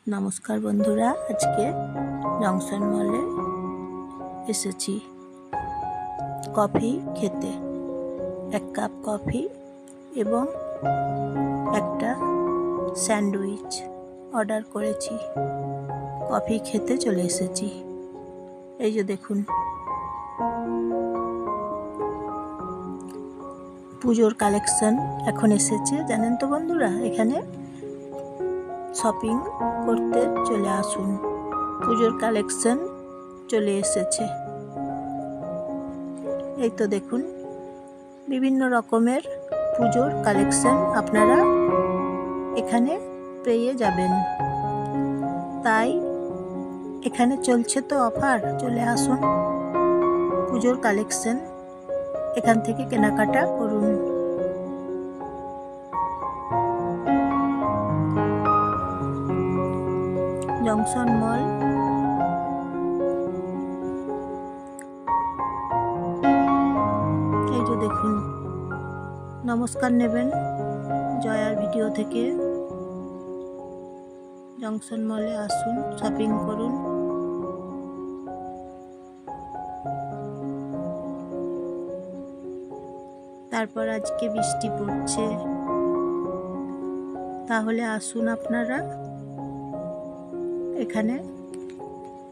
নমস্কার বন্ধুরা, আজকে জংশন মলে এসেছি কফি খেতে। 1 কাপ কফি এবং একটা স্যান্ডউইচ অর্ডার করেছি। কফি খেতে চলে এসেছি। এই যে দেখুন, পুজোর কালেকশন এখন এসেছে, জানেন তো বন্ধুরা। এখানে শপিং করতে চলে আসুন, পুজোর কালেকশন চলে এসেছে। এই তো দেখুন, বিভিন্ন রকমের পুজোর কালেকশন আপনারা এখানে পেয়ে যাবেন। তাই এখানে চলছে তো অফার, চলে আসুন, পুজোর কালেকশন এখান থেকে কেনাকাটা করুন। জংশন মল এই যে দেখুন। নমস্কার নেবেন জয়ার ভিডিও থেকে। জংশন মলে আসুন, শপিং করুন। তারপর আজকে বৃষ্টি পড়ছে, তাহলে আসুন আপনারা এখানে